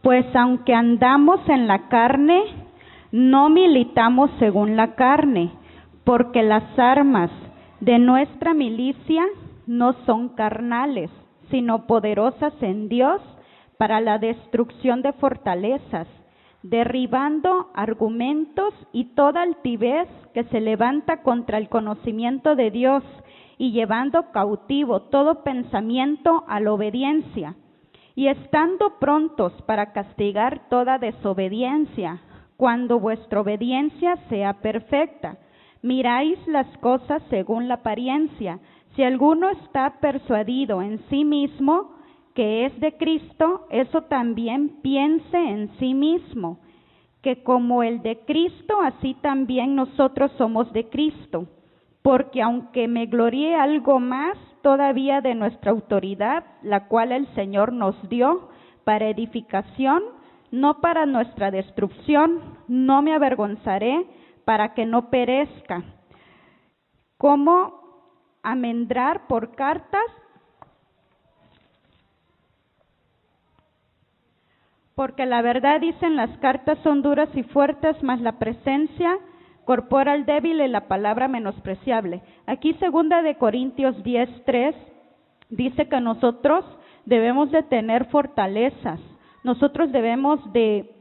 Pues aunque andamos en la carne, no militamos según la carne, porque las armas de nuestra milicia no son carnales, sino poderosas en Dios para la destrucción de fortalezas, derribando argumentos y toda altivez que se levanta contra el conocimiento de Dios y llevando cautivo todo pensamiento a la obediencia, y estando prontos para castigar toda desobediencia, cuando vuestra obediencia sea perfecta. Miráis las cosas según la apariencia. Si alguno está persuadido en sí mismo que es de Cristo, eso también piense en sí mismo, que como el de Cristo, así también nosotros somos de Cristo. Porque aunque me gloríe algo más todavía de nuestra autoridad, la cual el Señor nos dio para edificación, no para nuestra destrucción, no me avergonzaré para que no perezca. ¿Cómo amendrar por cartas? Porque la verdad, dicen, las cartas son duras y fuertes, mas la presencia corporal débil y la palabra menospreciable. Aquí 2 Corintios 10:3 dice que nosotros debemos de tener fortalezas, nosotros debemos de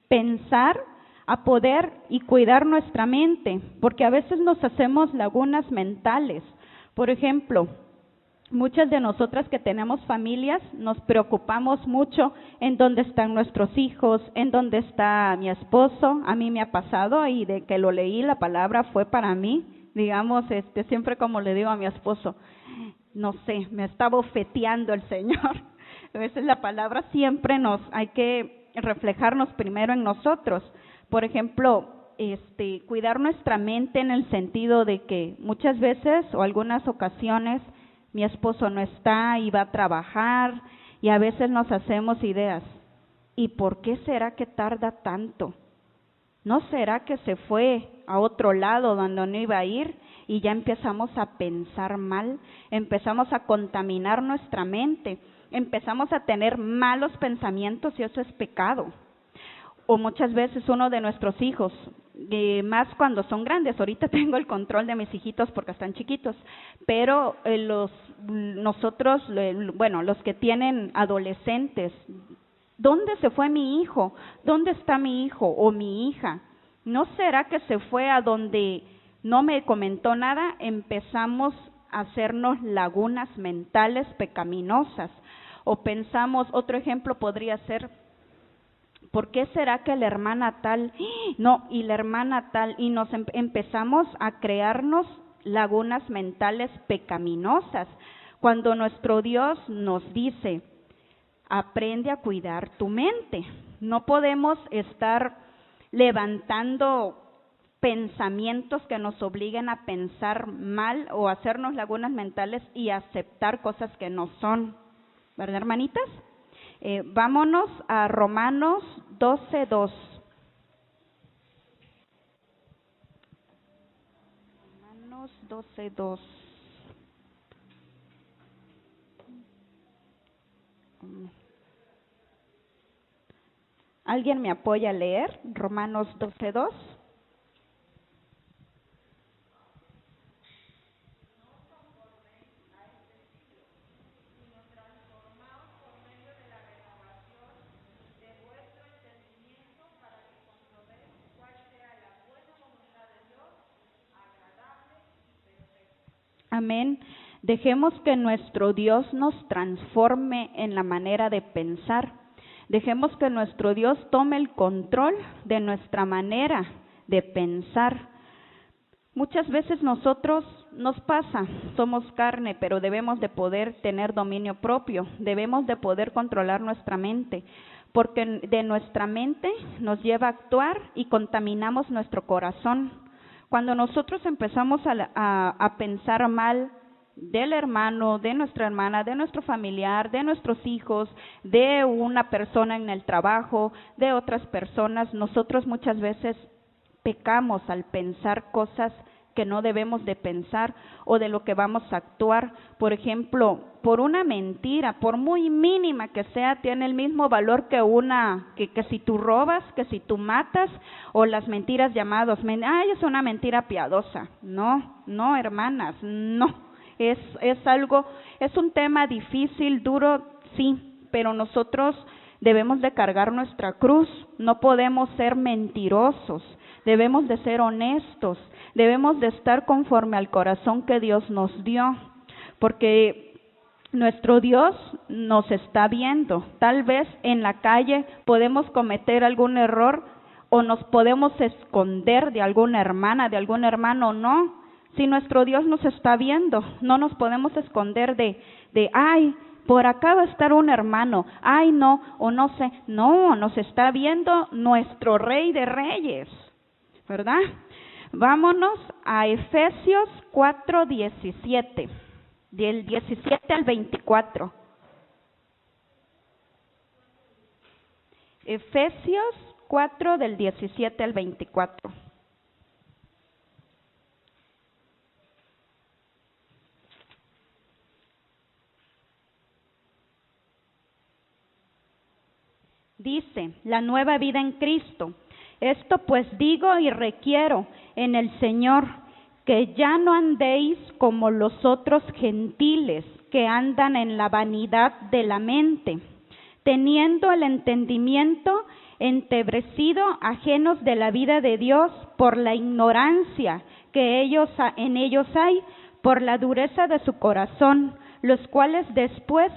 pensar a poder y cuidar nuestra mente, porque a veces nos hacemos lagunas mentales. Por ejemplo, muchas de nosotras que tenemos familias nos preocupamos mucho en dónde están nuestros hijos, en dónde está mi esposo. A mí me ha pasado, y de que lo leí, la palabra fue para mí. Digamos, siempre como le digo a mi esposo, no sé, me está bofeteando el Señor. A veces la palabra siempre hay que reflejarnos primero en nosotros. Por ejemplo, cuidar nuestra mente en el sentido de que muchas veces o algunas ocasiones mi esposo no está y va a trabajar, y a veces nos hacemos ideas. ¿Y por qué será que tarda tanto? ¿No será que se fue a otro lado donde no iba a ir? Y ya empezamos a pensar mal, empezamos a contaminar nuestra mente, empezamos a tener malos pensamientos, y eso es pecado. O muchas veces uno de nuestros hijos, más cuando son grandes, ahorita tengo el control de mis hijitos porque están chiquitos, pero los que tienen adolescentes, ¿dónde se fue mi hijo? ¿Dónde está mi hijo o mi hija? ¿No será que se fue a donde no me comentó nada? Empezamos a hacernos lagunas mentales pecaminosas. O pensamos, otro ejemplo podría ser, ¿por qué será que la hermana tal? No, y la hermana tal, y nos empezamos a crearnos lagunas mentales pecaminosas, cuando nuestro Dios nos dice, aprende a cuidar tu mente. No podemos estar levantando pensamientos que nos obliguen a pensar mal o hacernos lagunas mentales y aceptar cosas que no son, ¿verdad, hermanitas? Vámonos a Romanos 12:2. Romanos 12:2. ¿Alguien me apoya a leer Romanos 12:2? Amén. Dejemos que nuestro Dios nos transforme en la manera de pensar. Dejemos que nuestro Dios tome el control de nuestra manera de pensar. Muchas veces nosotros nos pasa, somos carne, pero debemos de poder tener dominio propio, debemos de poder controlar nuestra mente, porque de nuestra mente nos lleva a actuar y contaminamos nuestro corazón. Cuando nosotros empezamos a pensar mal del hermano, de nuestra hermana, de nuestro familiar, de nuestros hijos, de una persona en el trabajo, de otras personas, nosotros muchas veces pecamos al pensar cosas que no debemos de pensar o de lo que vamos a actuar. Por ejemplo, por una mentira, por muy mínima que sea, tiene el mismo valor que si tú robas, que si tú matas, o las mentiras llamadas, es una mentira piadosa. No, hermanas, no. Es un tema difícil, duro, sí, pero nosotros debemos de cargar nuestra cruz, no podemos ser mentirosos, debemos de ser honestos, debemos de estar conforme al corazón que Dios nos dio, porque nuestro Dios nos está viendo. Tal vez en la calle podemos cometer algún error o nos podemos esconder de alguna hermana, de algún hermano, no. Si nuestro Dios nos está viendo, no nos podemos esconder de por acá va a estar un hermano, no, o no sé. No, nos está viendo nuestro Rey de Reyes, ¿verdad? Vámonos a Efesios 4:17, del 17 al 24. Efesios 4, del 17 al 24. Dice, la nueva vida en Cristo. Esto pues digo y requiero en el Señor, que ya no andéis como los otros gentiles que andan en la vanidad de la mente, teniendo el entendimiento entebrecido, ajenos de la vida de Dios por la ignorancia que en ellos hay, por la dureza de su corazón, los cuales después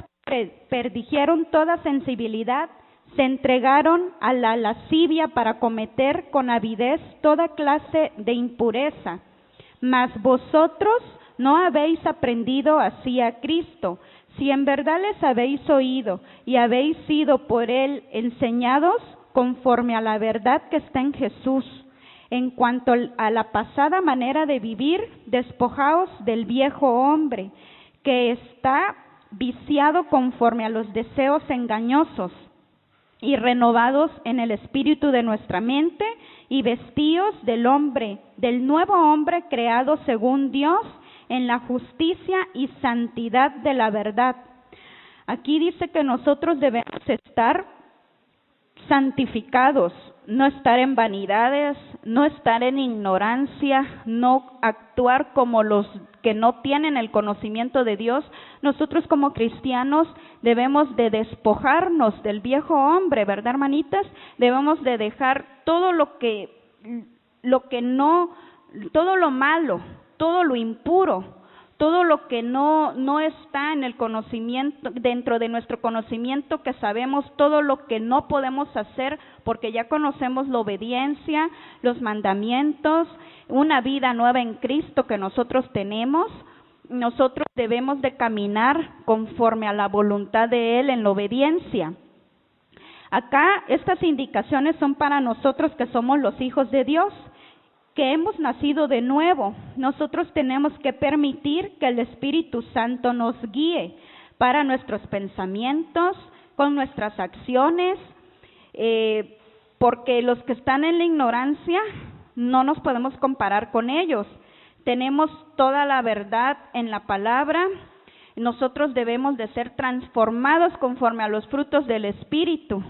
perdijeron toda sensibilidad, se entregaron a la lascivia para cometer con avidez toda clase de impureza. Mas vosotros no habéis aprendido así a Cristo, si en verdad les habéis oído y habéis sido por Él enseñados conforme a la verdad que está en Jesús. En cuanto a la pasada manera de vivir, despojaos del viejo hombre, que está viciado conforme a los deseos engañosos, y renovados en el espíritu de nuestra mente, y vestíos del nuevo hombre creado según Dios, en la justicia y santidad de la verdad. Aquí dice que nosotros debemos estar santificados, no estar en vanidades, no estar en ignorancia, no actuar como los que no tienen el conocimiento de Dios. Nosotros como cristianos debemos de despojarnos del viejo hombre, ¿verdad, hermanitas? Debemos de dejar todo todo lo malo, todo lo impuro, todo lo que no está en el conocimiento, dentro de nuestro conocimiento, que sabemos todo lo que no podemos hacer, porque ya conocemos la obediencia, los mandamientos, una vida nueva en Cristo que nosotros tenemos. Nosotros debemos de caminar conforme a la voluntad de Él en la obediencia. Acá estas indicaciones son para nosotros que somos los hijos de Dios, que hemos nacido de nuevo. Nosotros tenemos que permitir que el Espíritu Santo nos guíe para nuestros pensamientos, con nuestras acciones, porque los que están en la ignorancia no nos podemos comparar con ellos. Tenemos toda la verdad en la palabra. Nosotros debemos de ser transformados conforme a los frutos del Espíritu,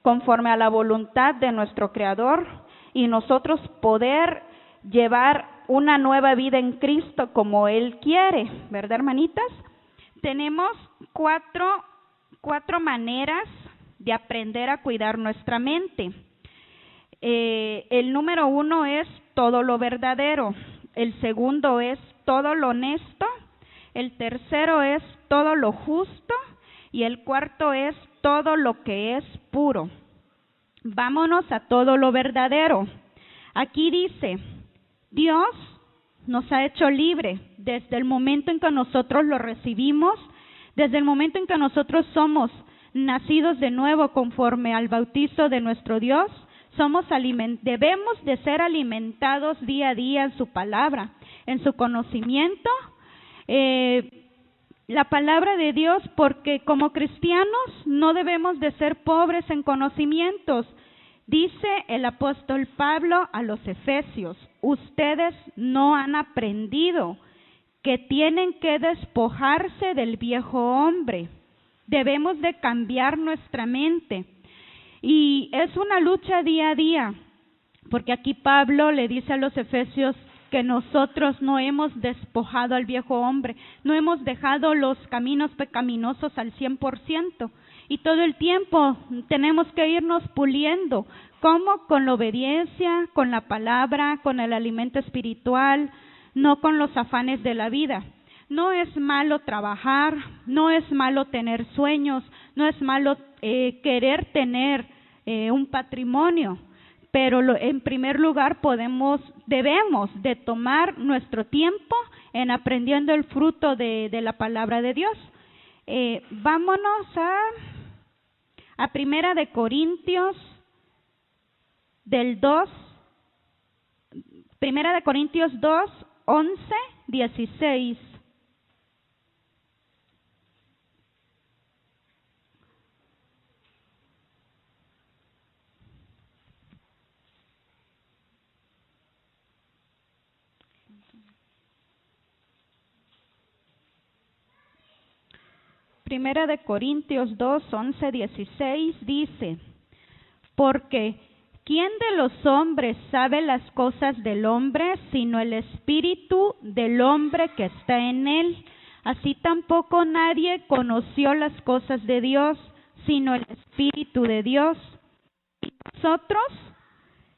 conforme a la voluntad de nuestro Creador, y nosotros poder llevar una nueva vida en Cristo como Él quiere, ¿verdad, hermanitas? Tenemos cuatro maneras de aprender a cuidar nuestra mente. El número 1 es todo lo verdadero, el segundo es todo lo honesto, el tercero es todo lo justo y el cuarto es todo lo que es puro. Vámonos a todo lo verdadero. Aquí dice, Dios nos ha hecho libre desde el momento en que nosotros lo recibimos, desde el momento en que nosotros somos nacidos de nuevo conforme al bautizo de nuestro Dios. Debemos de ser alimentados día a día en su palabra, en su conocimiento, la palabra de Dios, porque como cristianos no debemos de ser pobres en conocimientos. Dice el apóstol Pablo a los Efesios, ustedes no han aprendido que tienen que despojarse del viejo hombre. Debemos de cambiar nuestra mente. Y es una lucha día a día, porque aquí Pablo le dice a los efesios que nosotros no hemos despojado al viejo hombre, no hemos dejado los caminos pecaminosos al 100%, y todo el tiempo tenemos que irnos puliendo. ¿Cómo? Con la obediencia, con la palabra, con el alimento espiritual, no con los afanes de la vida. No es malo trabajar, no es malo tener sueños, no es malo querer tener un patrimonio, pero en primer lugar debemos de tomar nuestro tiempo en aprendiendo el fruto de la palabra de Dios. Vámonos a Primera de Corintios Primera de Corintios 2, 11, 16. Primera de Corintios 2, 11, 16 dice: porque ¿quién de los hombres sabe las cosas del hombre, sino el espíritu del hombre que está en él? Así tampoco nadie conoció las cosas de Dios, sino el espíritu de Dios. Y nosotros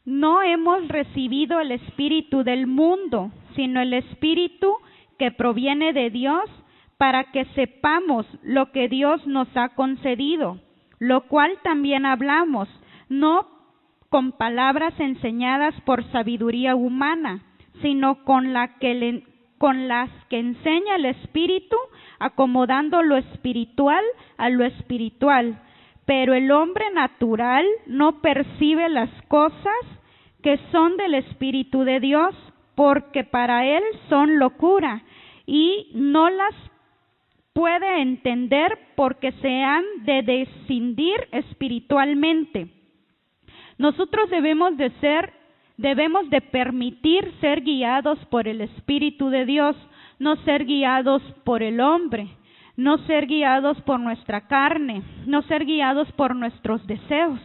no hemos recibido el espíritu del mundo, sino el espíritu que proviene de Dios, para que sepamos lo que Dios nos ha concedido, lo cual también hablamos, no con palabras enseñadas por sabiduría humana, sino con las que enseña el Espíritu, acomodando lo espiritual a lo espiritual. Pero el hombre natural no percibe las cosas que son del Espíritu de Dios, porque para él son locura, y no las puede entender porque se han de discernir espiritualmente. Nosotros debemos de permitir ser guiados por el Espíritu de Dios, no ser guiados por el hombre, no ser guiados por nuestra carne, no ser guiados por nuestros deseos.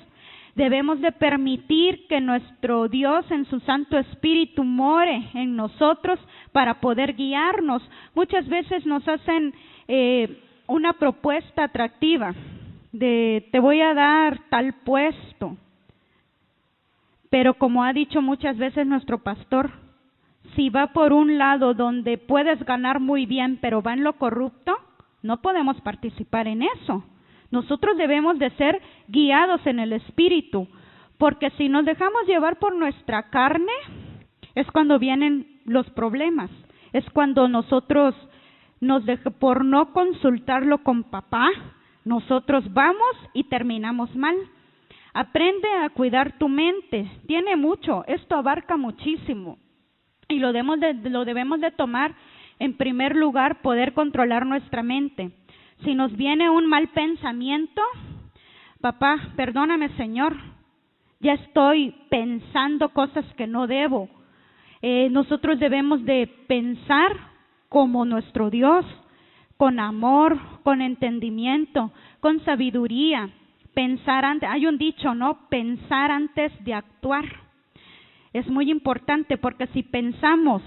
Debemos de permitir que nuestro Dios en su Santo Espíritu more en nosotros para poder guiarnos. Muchas veces nos hacen una propuesta atractiva de te voy a dar tal puesto, pero como ha dicho muchas veces nuestro pastor, si va por un lado donde puedes ganar muy bien pero va en lo corrupto, no podemos participar en eso. Nosotros debemos de ser guiados en el Espíritu, porque si nos dejamos llevar por nuestra carne, es cuando vienen los problemas, es cuando nosotros por no consultarlo con papá, nosotros vamos y terminamos mal. Aprende a cuidar tu mente, tiene mucho, esto abarca muchísimo, y lo debemos de tomar en primer lugar, poder controlar nuestra mente. Si nos viene un mal pensamiento, papá, perdóname Señor, ya estoy pensando cosas que no debo. Nosotros debemos de pensar como nuestro Dios, con amor, con entendimiento, con sabiduría. Pensar antes, hay un dicho, ¿no? Pensar antes de actuar. Es muy importante porque si pensamos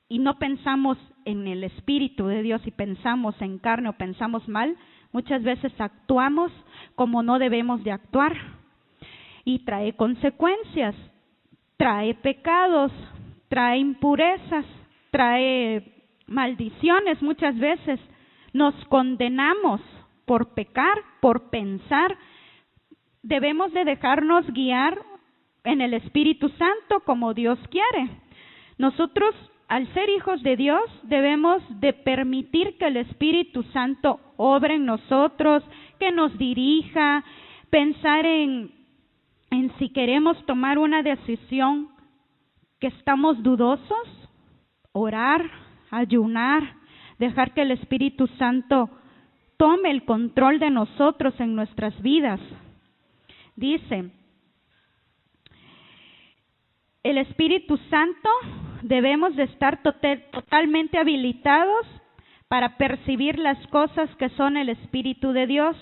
y no pensamos en el Espíritu de Dios y pensamos en carne o pensamos mal, muchas veces actuamos como no debemos de actuar y trae consecuencias, trae pecados, trae impurezas, trae maldiciones. Muchas veces nos condenamos por pecar, por pensar. Debemos de dejarnos guiar en el Espíritu Santo como Dios quiere. Nosotros, al ser hijos de Dios, debemos de permitir que el Espíritu Santo obre en nosotros, que nos dirija, pensar en si queremos tomar una decisión que estamos dudosos, orar, ayunar, dejar que el Espíritu Santo tome el control de nosotros en nuestras vidas. Dice, el Espíritu Santo debemos de estar totalmente habilitados para percibir las cosas que son el Espíritu de Dios.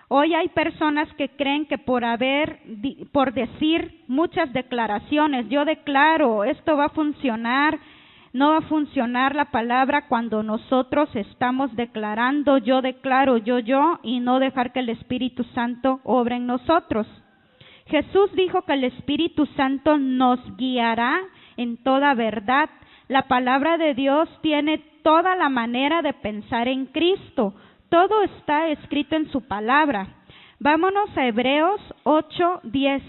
Hoy hay personas que creen que por decir muchas declaraciones, yo declaro, esto va a funcionar, no va a funcionar la palabra cuando nosotros estamos declarando, yo declaro, yo, y no dejar que el Espíritu Santo obre en nosotros. Jesús dijo que el Espíritu Santo nos guiará en toda verdad. La palabra de Dios tiene toda la manera de pensar en Cristo. Todo está escrito en su palabra. Vámonos a Hebreos 8:10.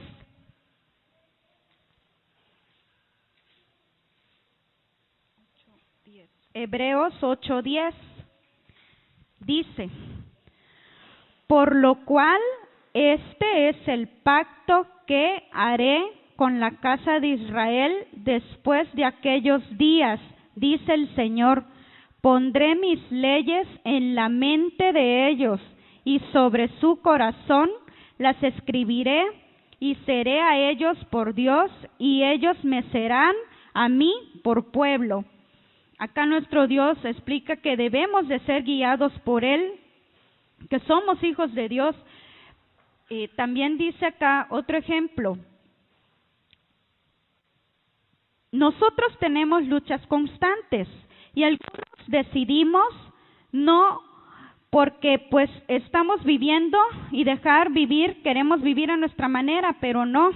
Hebreos 8:10 dice: por lo cual este es el pacto que haré con la casa de Israel después de aquellos días, dice el Señor. Pondré mis leyes en la mente de ellos y sobre su corazón las escribiré y seré a ellos por Dios y ellos me serán a mí por pueblo. Acá nuestro Dios explica que debemos de ser guiados por Él, que somos hijos de Dios. También dice acá otro ejemplo. Nosotros tenemos luchas constantes y algunos decidimos no, porque pues estamos viviendo y dejar vivir, queremos vivir a nuestra manera, pero no.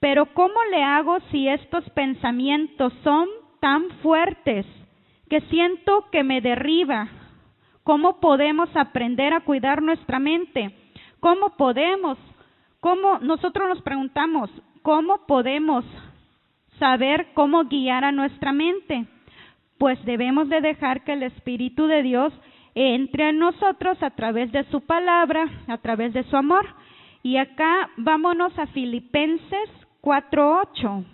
Pero ¿cómo le hago si estos pensamientos son tan fuertes que siento que me derriba? ¿Cómo podemos aprender a cuidar nuestra mente? Nosotros nos preguntamos, ¿cómo podemos saber cómo guiar a nuestra mente? Pues debemos de dejar que el Espíritu de Dios entre en nosotros a través de su palabra, a través de su amor. Y acá vámonos a Filipenses 4:8.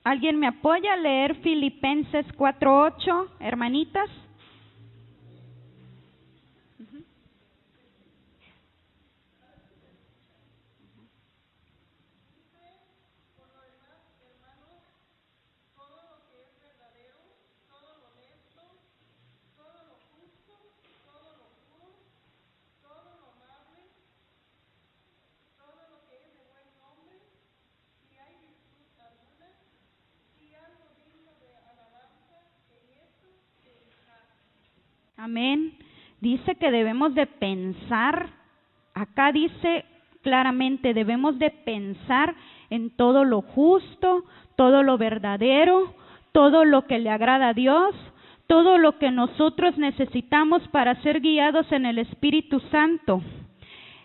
¿Alguien me apoya a leer Filipenses 4:8, hermanitas? Amén. Dice que debemos de pensar, acá dice claramente, debemos de pensar en todo lo justo, todo lo verdadero, todo lo que le agrada a Dios, todo lo que nosotros necesitamos para ser guiados en el Espíritu Santo.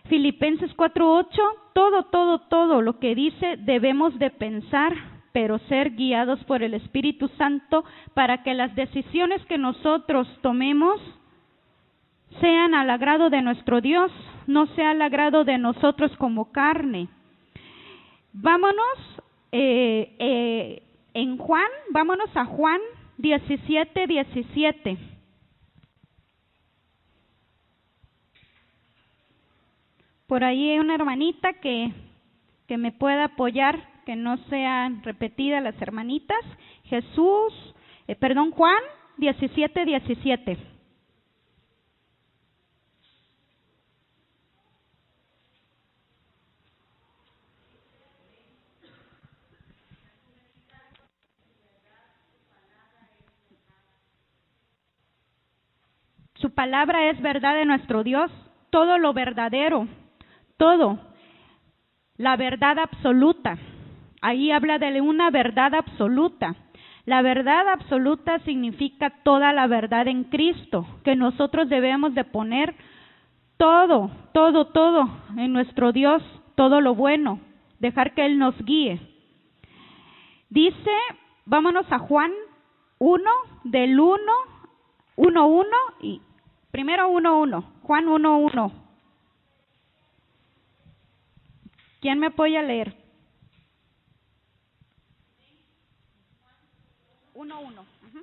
Filipenses 4:8, todo lo que dice debemos de pensar, pero ser guiados por el Espíritu Santo para que las decisiones que nosotros tomemos sean al agrado de nuestro Dios, no sea al agrado de nosotros como carne. Vámonos vámonos a Juan 17:17. Por ahí hay una hermanita que me pueda apoyar, que no sean repetidas las hermanitas. Juan 17:17. Su palabra es verdad de nuestro Dios, todo lo verdadero, todo, la verdad absoluta. Ahí habla de una verdad absoluta. La verdad absoluta significa toda la verdad en Cristo, que nosotros debemos de poner todo en nuestro Dios, todo lo bueno, dejar que Él nos guíe. Dice, vámonos a Juan 1, del 1:1 y primero 1:1, Juan 1:1. ¿Quién me apoya a leer? Ajá.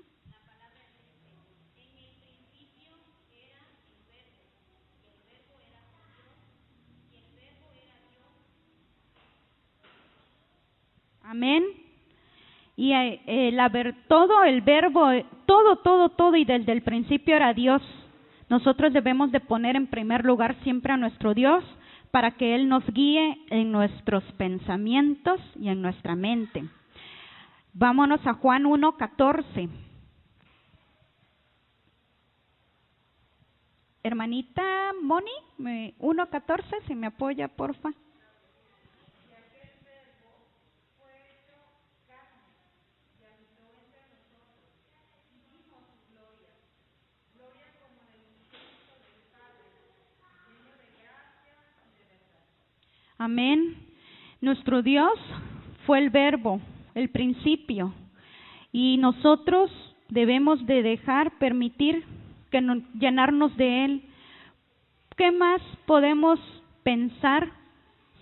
Amén. Y todo el verbo, todo, y desde el principio era Dios. Nosotros debemos de poner en primer lugar siempre a nuestro Dios para que Él nos guíe en nuestros pensamientos y en nuestra mente. Vámonos a Juan 1:14. Hermanita Moni, 1:14, si me apoya, porfa. Amén. Nuestro Dios fue el verbo, el principio, y nosotros debemos de permitir que llenarnos de Él. ¿Qué más podemos pensar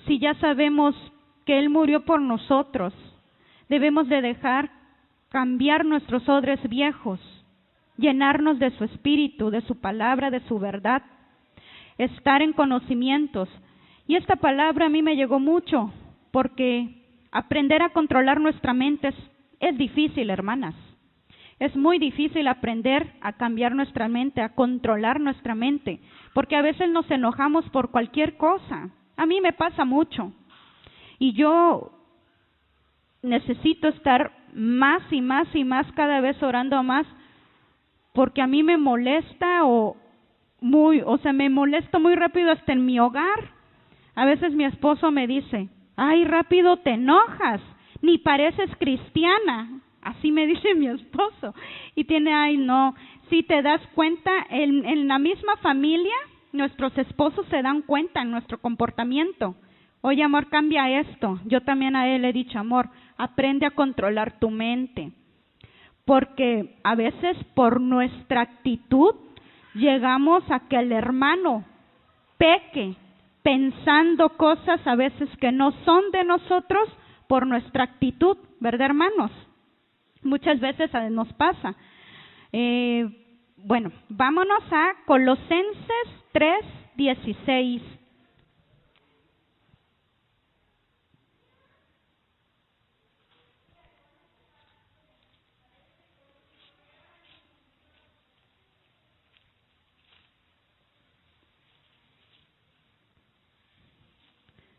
si ya sabemos que Él murió por nosotros? Debemos de dejar cambiar nuestros odres viejos, llenarnos de su espíritu, de su palabra, de su verdad, estar en conocimientos. Y esta palabra a mí me llegó mucho, porque aprender a controlar nuestra mente es difícil, hermanas. Es muy difícil aprender a cambiar nuestra mente, a controlar nuestra mente, porque a veces nos enojamos por cualquier cosa. A mí me pasa mucho. Y yo necesito estar más y más y más, cada vez orando más, porque a mí me molesta me molesta muy rápido hasta en mi hogar. A veces mi esposo me dice, ay, rápido te enojas, ni pareces cristiana. Así me dice mi esposo. Y ay, no. Si te das cuenta, en la misma familia, nuestros esposos se dan cuenta en nuestro comportamiento. Oye, amor, cambia esto. Yo también a él le he dicho, amor, aprende a controlar tu mente. Porque a veces por nuestra actitud llegamos a que el hermano peque, pensando cosas a veces que no son de nosotros por nuestra actitud, ¿verdad, hermanos? Muchas veces nos pasa. Bueno, vámonos a Colosenses 3:16.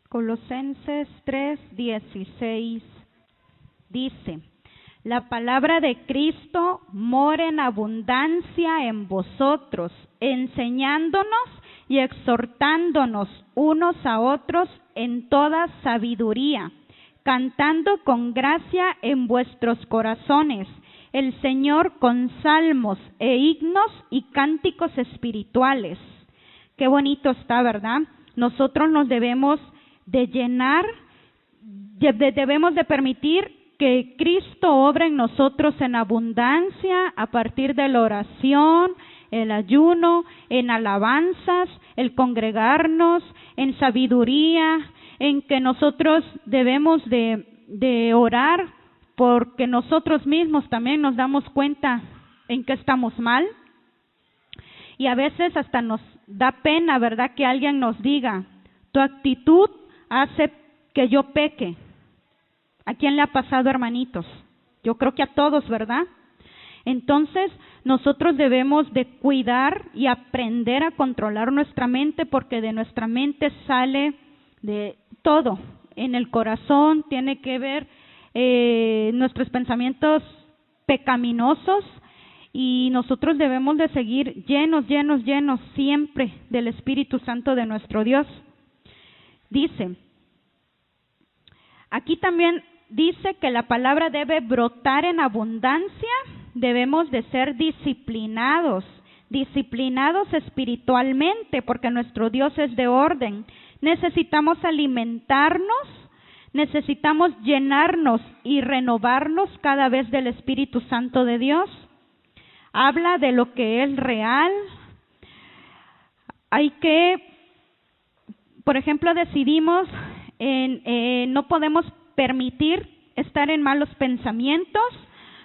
Colosenses 3:16 dice: la palabra de Cristo mora en abundancia en vosotros, enseñándonos y exhortándonos unos a otros en toda sabiduría, cantando con gracia en vuestros corazones el Señor con salmos e himnos y cánticos espirituales. Qué bonito está, ¿verdad? Nosotros nos debemos de llenar, debemos de permitir que Cristo obra en nosotros en abundancia a partir de la oración, el ayuno, en alabanzas, el congregarnos, en sabiduría, en que nosotros debemos de orar porque nosotros mismos también nos damos cuenta en que estamos mal. Y a veces hasta nos da pena, ¿verdad?, que alguien nos diga, tu actitud hace que yo peque. ¿A quién le ha pasado, hermanitos? Yo creo que a todos, ¿verdad? Entonces, nosotros debemos de cuidar y aprender a controlar nuestra mente, porque de nuestra mente sale de todo. En el corazón tiene que ver nuestros pensamientos pecaminosos, y nosotros debemos de seguir llenos siempre del Espíritu Santo de nuestro Dios. Dice, aquí también dice que la palabra debe brotar en abundancia. Debemos de ser disciplinados espiritualmente, porque nuestro Dios es de orden. Necesitamos alimentarnos, necesitamos llenarnos y renovarnos cada vez del Espíritu Santo de Dios. Habla de lo que es real. Hay que, por ejemplo, decidimos no podemos permitir estar en malos pensamientos,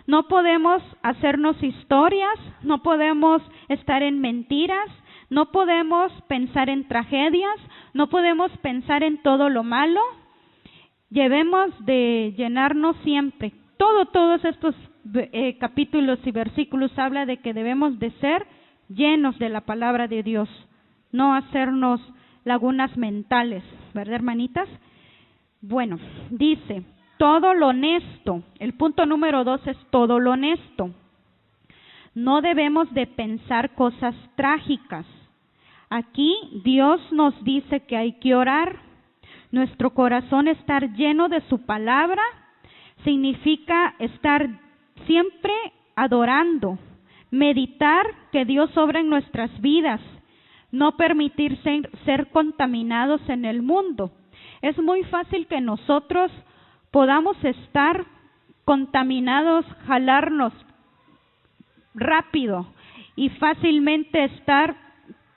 No podemos hacernos historias, no podemos estar en mentiras, no podemos pensar en tragedias, no podemos pensar en todo lo malo. Debemos de llenarnos siempre. Todos estos capítulos y versículos habla de que debemos de ser llenos de la palabra de Dios, no hacernos lagunas mentales, ¿verdad, hermanitas? Bueno, dice, todo lo honesto. El punto número 2 es todo lo honesto. No debemos de pensar cosas trágicas. Aquí Dios nos dice que hay que orar. Nuestro corazón estar lleno de su palabra significa estar siempre adorando, meditar que Dios obra en nuestras vidas, no permitir ser contaminados en el mundo. Es muy fácil que nosotros podamos estar contaminados, jalarnos rápido y fácilmente estar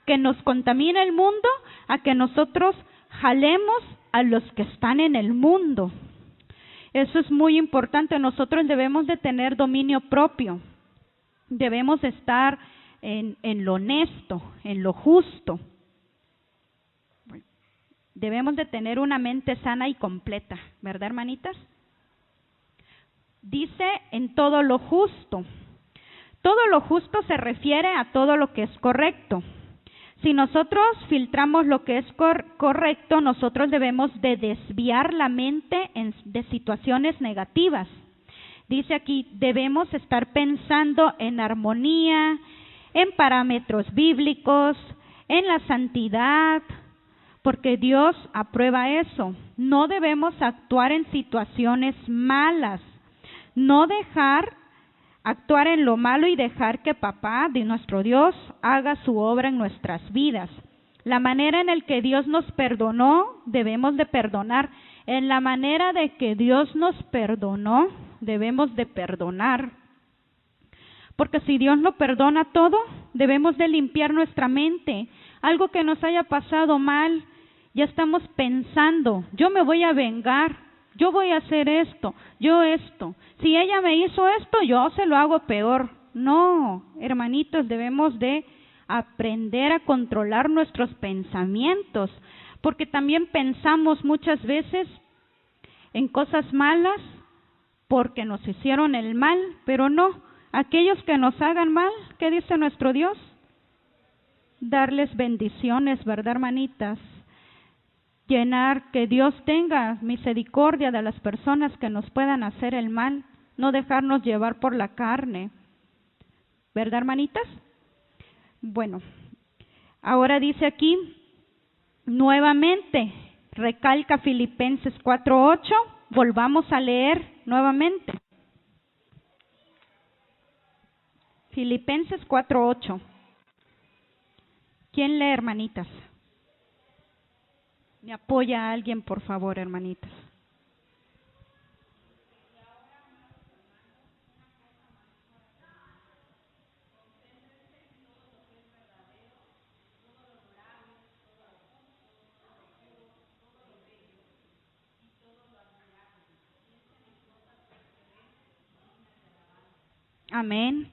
que nos contamine el mundo a que nosotros jalemos a los que están en el mundo. Eso es muy importante. Nosotros debemos de tener dominio propio. Debemos estar en lo honesto, en lo justo. Debemos de tener una mente sana y completa, ¿verdad, hermanitas? Dice en todo lo justo. Todo lo justo se refiere a todo lo que es correcto. Si nosotros filtramos lo que es correcto, nosotros debemos de desviar la mente de situaciones negativas. Dice aquí, debemos estar pensando en armonía, en parámetros bíblicos, en la santidad, porque Dios aprueba eso. No debemos actuar en situaciones malas, no actuar en lo malo y dejar que papá, de nuestro Dios, haga su obra en nuestras vidas. La manera en la que Dios nos perdonó, debemos de perdonar. En la manera de que Dios nos perdonó, debemos de perdonar. Porque si Dios lo perdona todo, debemos de limpiar nuestra mente. Algo que nos haya pasado mal, ya estamos pensando, yo me voy a vengar, yo voy a hacer esto, yo esto. Si ella me hizo esto, yo se lo hago peor. No, hermanitos, debemos de aprender a controlar nuestros pensamientos, porque también pensamos muchas veces en cosas malas porque nos hicieron el mal, pero no. Aquellos que nos hagan mal, ¿qué dice nuestro Dios? Darles bendiciones, ¿verdad, hermanitas? Que Dios tenga misericordia de las personas que nos puedan hacer el mal, no dejarnos llevar por la carne, ¿verdad, hermanitas? Bueno, ahora dice aquí, nuevamente, recalca Filipenses 4:8, volvamos a leer nuevamente. Filipenses 4:8. ¿Quién lee, hermanitas? ¿Me apoya a alguien, por favor, hermanitas? Amén.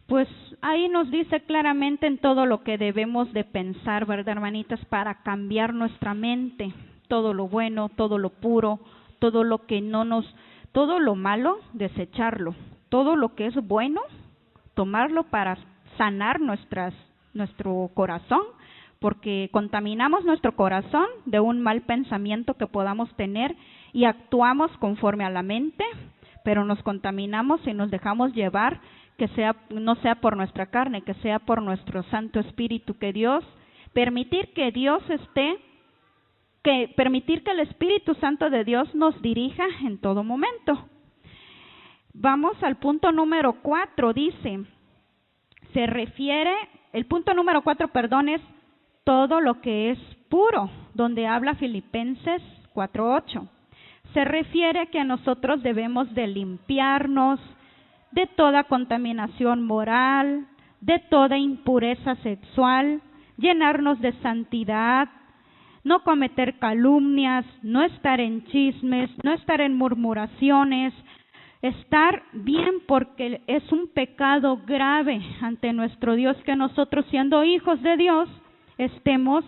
Pues ahí nos dice claramente en todo lo que debemos de pensar, ¿verdad, hermanitas? Para cambiar nuestra mente, todo lo bueno, todo lo puro, todo lo que todo lo malo, desecharlo, todo lo que es bueno, tomarlo para sanar nuestro corazón, porque contaminamos nuestro corazón de un mal pensamiento que podamos tener y actuamos conforme a la mente, pero nos contaminamos y nos dejamos llevar, no sea por nuestra carne, que sea por nuestro Santo Espíritu, permitir que el Espíritu Santo de Dios nos dirija en todo momento. Vamos al punto número 4, dice, el punto número 4, es todo lo que es puro, donde habla Filipenses 4:8. Se refiere que nosotros debemos de limpiarnos de toda contaminación moral, de toda impureza sexual, llenarnos de santidad, no cometer calumnias, no estar en chismes, no estar en murmuraciones, estar bien, porque es un pecado grave ante nuestro Dios que nosotros, siendo hijos de Dios, estemos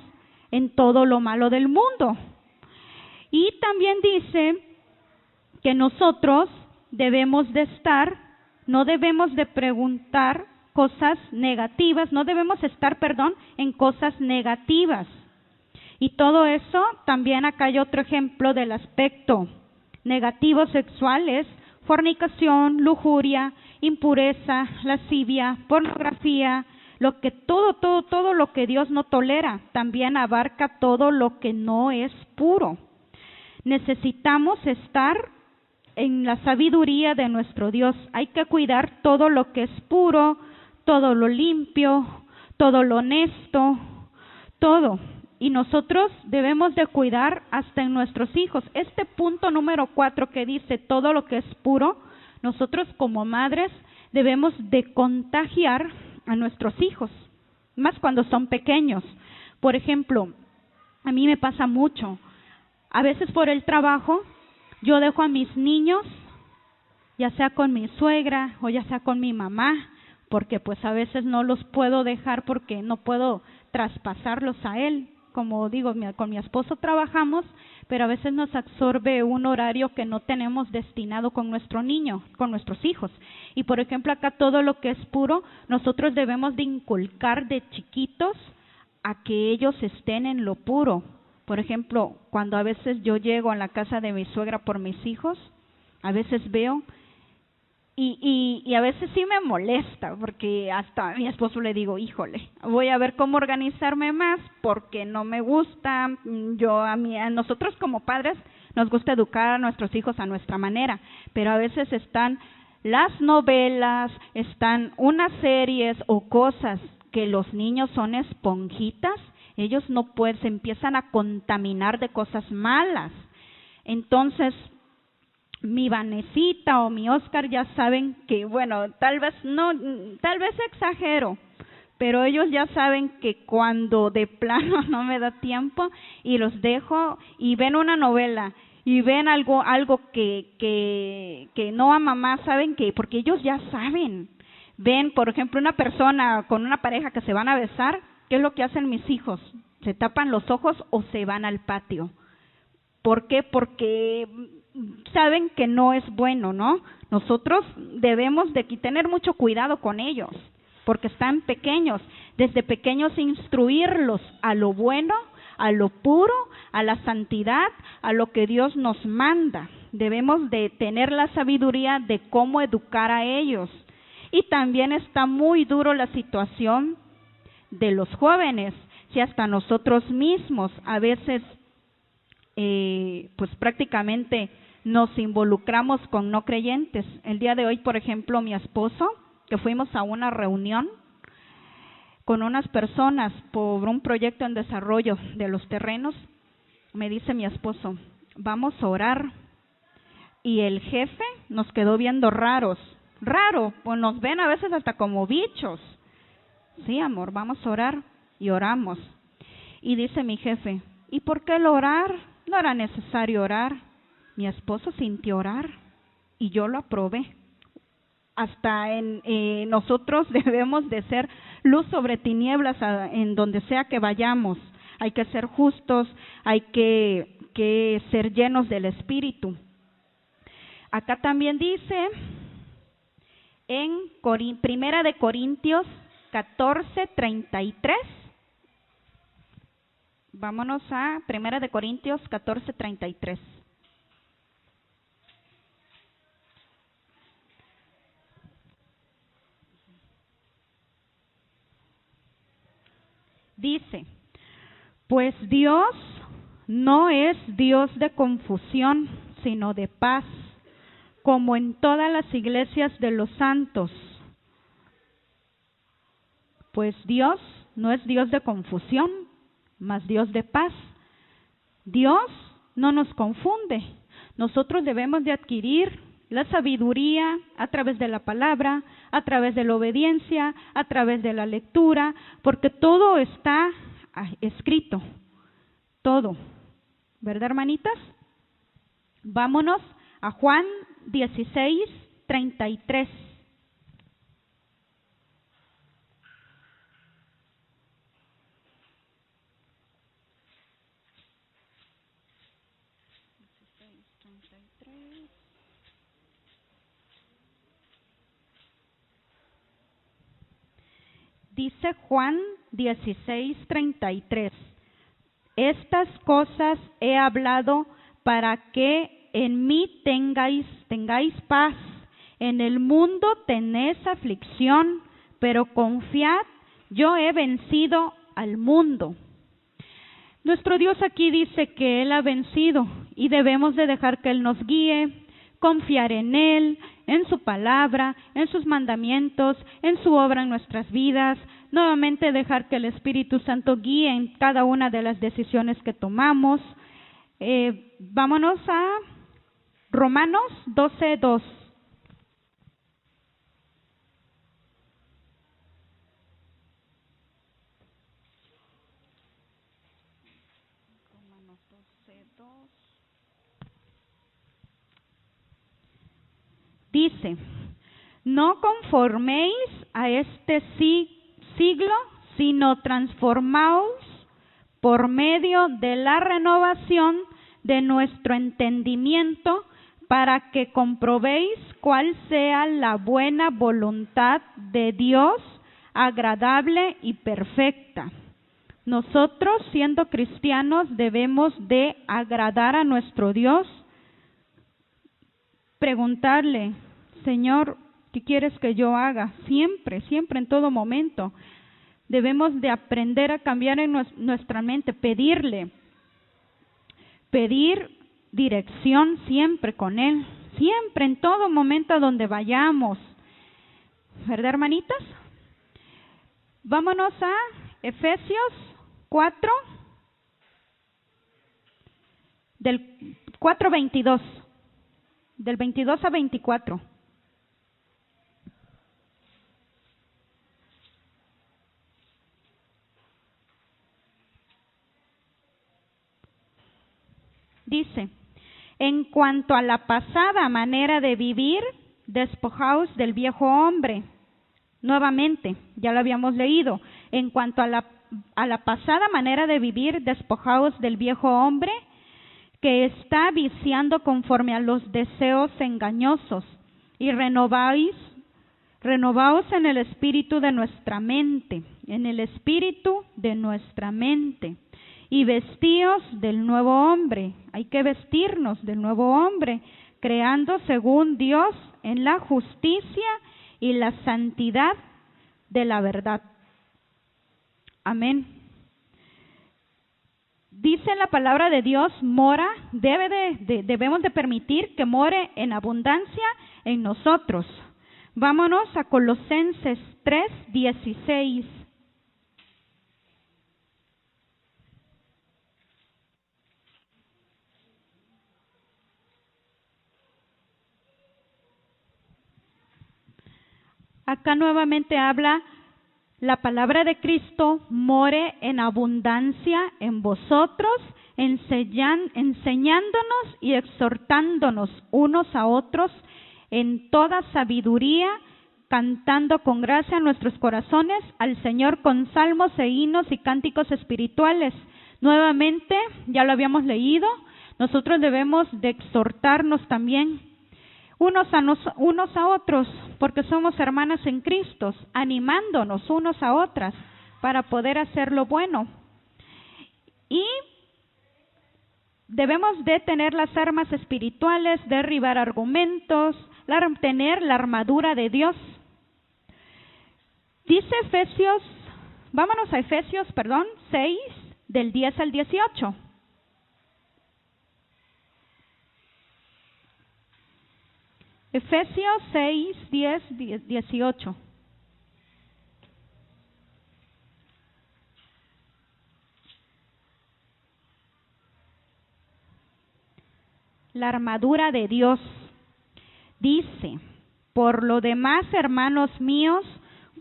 en todo lo malo del mundo. Y también dice que nosotros debemos de estar, no debemos de preguntar cosas negativas, no debemos estar, en cosas negativas. Y todo eso, también acá hay otro ejemplo del aspecto negativo sexual, es fornicación, lujuria, impureza, lascivia, pornografía, todo lo que Dios no tolera, también abarca todo lo que no es puro. Necesitamos estar en la sabiduría de nuestro Dios. Hay que cuidar todo lo que es puro, todo lo limpio, todo lo honesto, todo. Y nosotros debemos de cuidar hasta en nuestros hijos. Este punto número 4 que dice todo lo que es puro, nosotros como madres debemos de contagiar a nuestros hijos, más cuando son pequeños. Por ejemplo, a mí me pasa mucho. A veces por el trabajo yo dejo a mis niños, ya sea con mi suegra o ya sea con mi mamá, porque pues a veces no los puedo dejar porque no puedo traspasarlos a él. Como digo, con mi esposo trabajamos, pero a veces nos absorbe un horario que no tenemos destinado con nuestro niño, con nuestros hijos. Y por ejemplo, acá todo lo que es puro, nosotros debemos de inculcar de chiquitos a que ellos estén en lo puro. Por ejemplo, cuando a veces yo llego a la casa de mi suegra por mis hijos, a veces veo y a veces sí me molesta, porque hasta a mi esposo le digo, híjole, voy a ver cómo organizarme más, porque no me gusta. A nosotros como padres nos gusta educar a nuestros hijos a nuestra manera, pero a veces están las novelas, están unas series o cosas que los niños son esponjitas, ellos no pueden, se empiezan a contaminar de cosas malas. Entonces, mi Vanesita o mi Oscar ya saben que, bueno, tal vez exagero, pero ellos ya saben que cuando de plano no me da tiempo y los dejo y ven una novela y ven algo que no a mamá, saben que, porque ellos ya saben, ven, por ejemplo, una persona con una pareja que se van a besar, ¿qué es lo que hacen mis hijos? Se tapan los ojos o se van al patio. ¿Por qué? Porque saben que no es bueno, ¿no? Nosotros debemos de tener mucho cuidado con ellos, porque están pequeños. Desde pequeños instruirlos a lo bueno, a lo puro, a la santidad, a lo que Dios nos manda. Debemos de tener la sabiduría de cómo educar a ellos. Y también está muy duro la situación de los jóvenes, si hasta nosotros mismos a veces pues prácticamente nos involucramos con no creyentes. El día de hoy, por ejemplo, mi esposo, que fuimos a una reunión con unas personas por un proyecto en desarrollo de los terrenos, me dice mi esposo, vamos a orar. Y el jefe nos quedó viendo raro, pues nos ven a veces hasta como bichos. Sí, amor, vamos a orar. Y oramos. Y dice mi jefe, ¿y por qué el orar? No era necesario orar. Mi esposo sintió orar y yo lo aprobé. Hasta nosotros debemos de ser luz sobre tinieblas en donde sea que vayamos. Hay que ser justos, hay que ser llenos del Espíritu. Acá también dice en Primera de Corintios 14:33. Vámonos a Primera de Corintios 14:33. Dice, pues Dios no es Dios de confusión, sino de paz, como en todas las iglesias de los santos. Pues Dios no es Dios de confusión, mas Dios de paz. Dios no nos confunde. Nosotros debemos de adquirir la sabiduría a través de la palabra, a través de la obediencia, a través de la lectura, porque todo está escrito, todo. ¿Verdad, hermanitas? Vámonos a Juan 16, 33. Dice Juan 16:33, estas cosas he hablado para que en mí tengáis paz. En el mundo tenéis aflicción, pero confiad, yo he vencido al mundo. Nuestro Dios aquí dice que Él ha vencido y debemos de dejar que Él nos guíe, confiar en Él, en su palabra, en sus mandamientos, en su obra en nuestras vidas. Nuevamente dejar que el Espíritu Santo guíe en cada una de las decisiones que tomamos. Vámonos a Romanos 12:2. Romanos 12:2. Dice, no conforméis a este siglo, sino transformaos por medio de la renovación de nuestro entendimiento, para que comprobéis cuál sea la buena voluntad de Dios, agradable y perfecta. Nosotros, siendo cristianos, debemos de agradar a nuestro Dios, preguntarle, Señor, ¿qué quieres que yo haga? Siempre, en todo momento. Debemos de aprender a cambiar en nuestra mente, pedir dirección siempre con Él, siempre, en todo momento a donde vayamos. ¿Verdad, hermanitas? Vámonos a Efesios 4, del 4:22, del 22 a 24. Dice, en cuanto a la pasada manera de vivir, despojaos del viejo hombre. Nuevamente, ya lo habíamos leído. En cuanto a la pasada manera de vivir, despojaos del viejo hombre que está viciando conforme a los deseos engañosos, y renovaos en el espíritu de nuestra mente, y vestíos del nuevo hombre. Hay que vestirnos del nuevo hombre, creando según Dios en la justicia y la santidad de la verdad. Amén. Dice la palabra de Dios, debemos de permitir que more en abundancia en nosotros. Vámonos a Colosenses 3:16. Acá nuevamente habla la palabra de Cristo, more en abundancia en vosotros, enseñándonos y exhortándonos unos a otros en toda sabiduría, cantando con gracia en nuestros corazones al Señor con salmos e himnos y cánticos espirituales. Nuevamente, ya lo habíamos leído, nosotros debemos de exhortarnos también unos a otros, porque somos hermanas en Cristo, animándonos unos a otras para poder hacer lo bueno. Y debemos de tener las armas espirituales, derribar argumentos, tener la armadura de Dios. Dice Efesios 6, del 10 al 18. Efesios 6, 10, 18. La armadura de Dios. Dice, por lo demás, hermanos míos,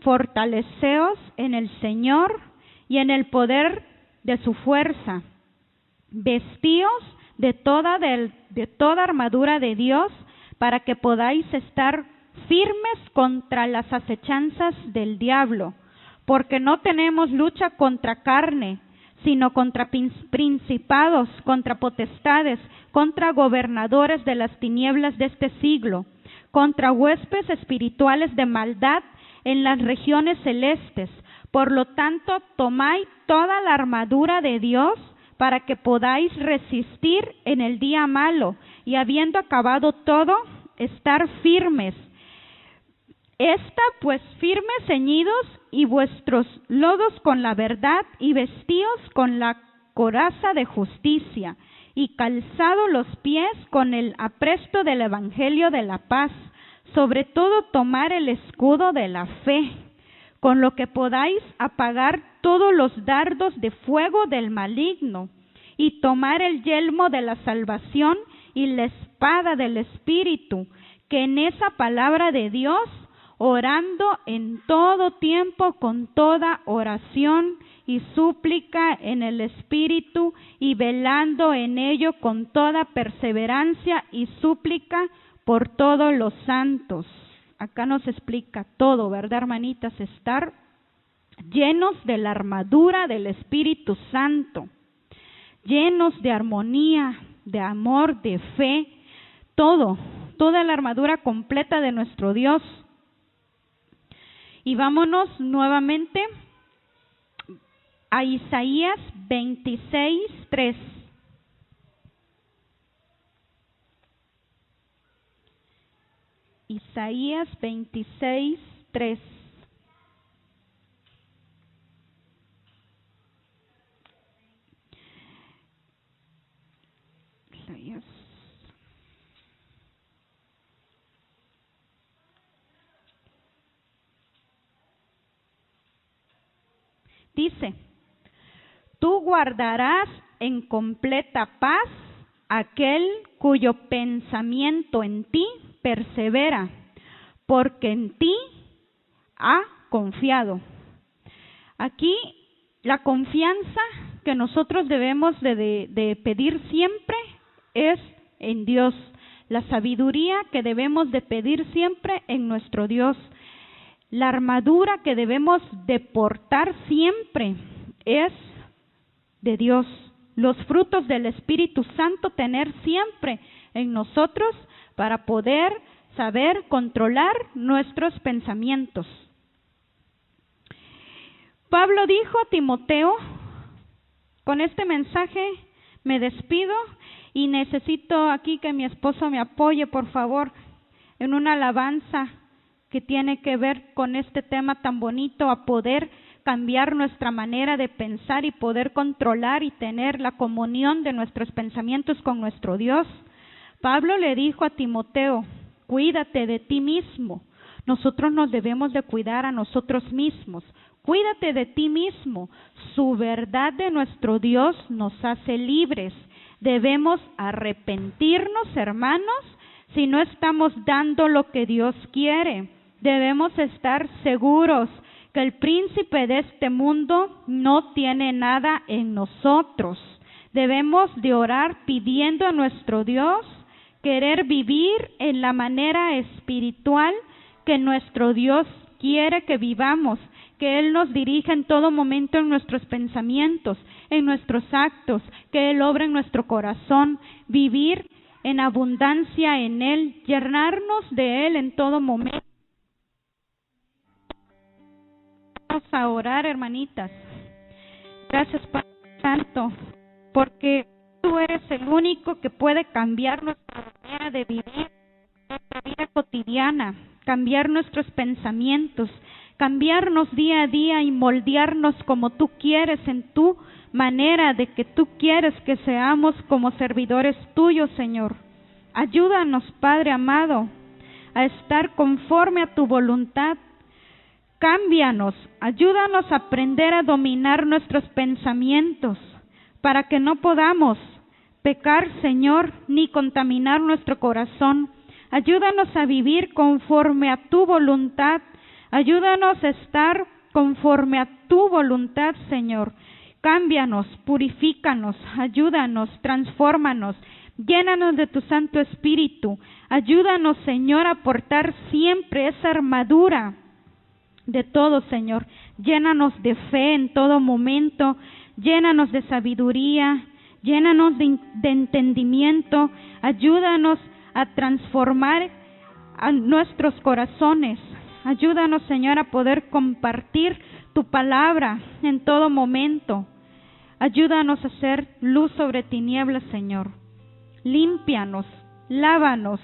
fortaleceos en el Señor y en el poder de su fuerza. Vestíos de toda armadura de Dios, para que podáis estar firmes contra las acechanzas del diablo, porque no tenemos lucha contra carne, sino contra principados, contra potestades, contra gobernadores de las tinieblas de este siglo, contra huestes espirituales de maldad en las regiones celestes. Por lo tanto, tomad toda la armadura de Dios para que podáis resistir en el día malo, y habiendo acabado todo, estar firmes. Pues firmes, ceñidos, y vuestros lodos con la verdad, y vestíos con la coraza de justicia, y calzado los pies con el apresto del evangelio de la paz. Sobre todo tomar el escudo de la fe, con lo que podáis apagar todos los dardos de fuego del maligno, y tomar el yelmo de la salvación y la espada del Espíritu, que en esa palabra de Dios, orando en todo tiempo con toda oración y súplica en el Espíritu, y velando en ello con toda perseverancia y súplica por todos los santos. Acá nos explica todo, ¿verdad, hermanitas? Estar llenos de la armadura del Espíritu Santo, llenos de armonía, de amor, de fe, toda la armadura completa de nuestro Dios. Y vámonos nuevamente a Isaías 26:3. Isaías 26:3. Isaías. Dice: tú guardarás en completa paz aquel cuyo pensamiento en ti persevera, porque en ti ha confiado. Aquí la confianza que nosotros debemos de pedir siempre es en Dios. La sabiduría que debemos de pedir siempre en nuestro Dios. La armadura que debemos de portar siempre es de Dios. Los frutos del Espíritu Santo tener siempre en nosotros para poder saber controlar nuestros pensamientos. Pablo dijo a Timoteo, con este mensaje me despido y necesito aquí que mi esposo me apoye, por favor, en una alabanza que tiene que ver con este tema tan bonito, a poder cambiar nuestra manera de pensar y poder controlar y tener la comunión de nuestros pensamientos con nuestro Dios. Pablo le dijo a Timoteo, cuídate de ti mismo. Nosotros nos debemos de cuidar a nosotros mismos. Cuídate de ti mismo. Su verdad de nuestro Dios nos hace libres. Debemos arrepentirnos, hermanos, si no estamos dando lo que Dios quiere. Debemos estar seguros que el príncipe de este mundo no tiene nada en nosotros. Debemos de orar pidiendo a nuestro Dios querer vivir en la manera espiritual que nuestro Dios quiere que vivamos, que Él nos dirija en todo momento en nuestros pensamientos, en nuestros actos, que Él obre en nuestro corazón, vivir en abundancia en Él, llenarnos de Él en todo momento. Vamos a orar, hermanitas. Gracias, Padre Santo, porque Tú eres el único que puede cambiar nuestra manera de vivir, nuestra vida cotidiana, cambiar nuestros pensamientos, cambiarnos día a día y moldearnos como Tú quieres, en Tu manera de que Tú quieres que seamos como servidores Tuyos, Señor. Ayúdanos, Padre amado, a estar conforme a Tu voluntad. Cámbianos, ayúdanos a aprender a dominar nuestros pensamientos para que no podamos pecar, Señor, ni contaminar nuestro corazón. Ayúdanos a vivir conforme a Tu voluntad. Ayúdanos a estar conforme a Tu voluntad, Señor. Cámbianos, purifícanos, ayúdanos, transfórmanos. Llénanos de Tu Santo Espíritu. Ayúdanos, Señor, a portar siempre esa armadura de todo, Señor. Llénanos de fe en todo momento, llénanos de sabiduría, llénanos de entendimiento. Ayúdanos a transformar a nuestros corazones. Ayúdanos, Señor, a poder compartir tu palabra en todo momento. Ayúdanos a hacer luz sobre tinieblas, Señor. Límpianos, lávanos,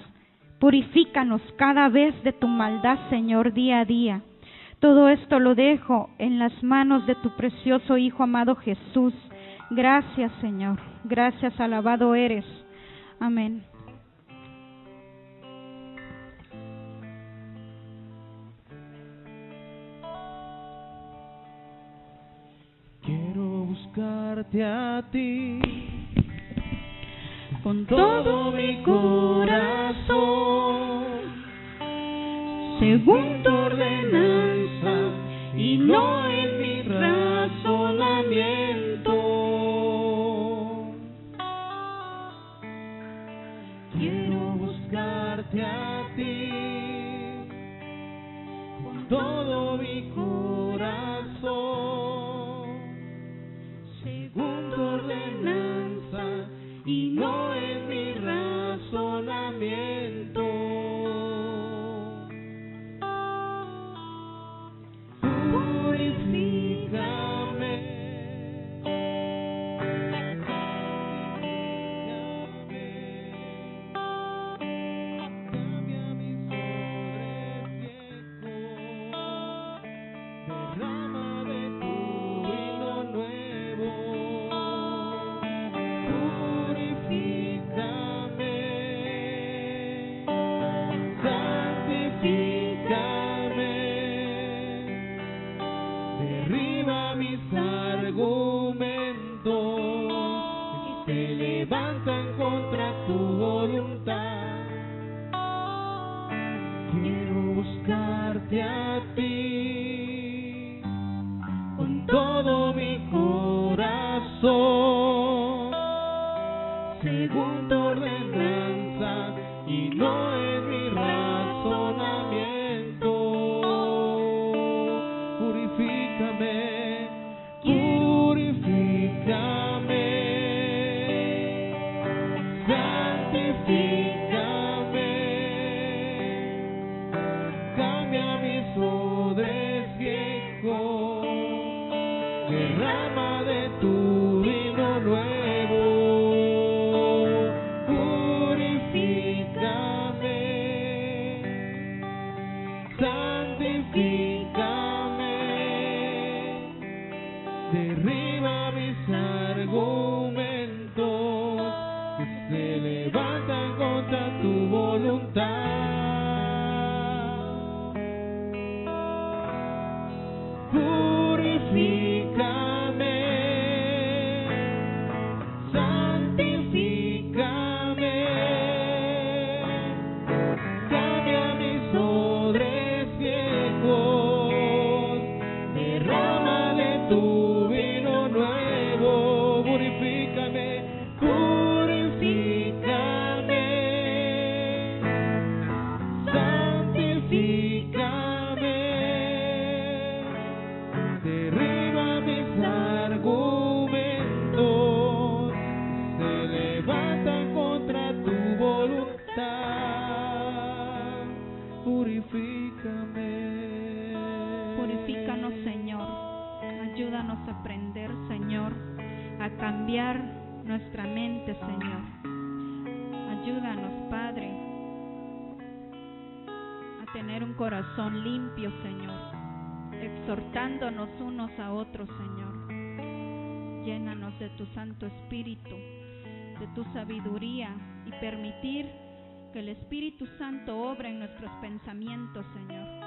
purifícanos cada vez de tu maldad, Señor, día a día. Todo esto lo dejo en las manos de tu precioso Hijo amado Jesús. Gracias, Señor. Gracias, alabado eres. Amén. Quiero buscarte a ti con todo mi corazón, según tu ordenanza y no en mi razonamiento. Quiero buscarte a ti con todo mi corazón, según tu ordenanza y no en mi razonamiento. Derriba mis argumentos que se levantan contra tu voluntad. Quiero buscarte a ti con todo mi corazón, según tu ordenanza y no en mi razonamiento. Purifícame, purifícame, santifícame, cambia mis odres viejos, derrama de tu vino nuevo. Purifícame, santifícame, derriba mis argumentos que se levantan contra tu voluntad. Purifícame, santifícame, cambia mis odres viejos, derrama de tu vino nuevo. Purifícame, purifícame, santifícame, derriba mis argumentos que se levantan contra tu voluntad. Purifícame. Purifícanos, Señor. Ayúdanos a aprender, Señor, a cambiar nuestra mente, Señor. Ayúdanos, Padre, a tener un corazón limpio, Señor, exhortándonos unos a otros, Señor. Llénanos de tu Santo Espíritu, de tu sabiduría y permitir que el Espíritu Santo obre en nuestros pensamientos, Señor.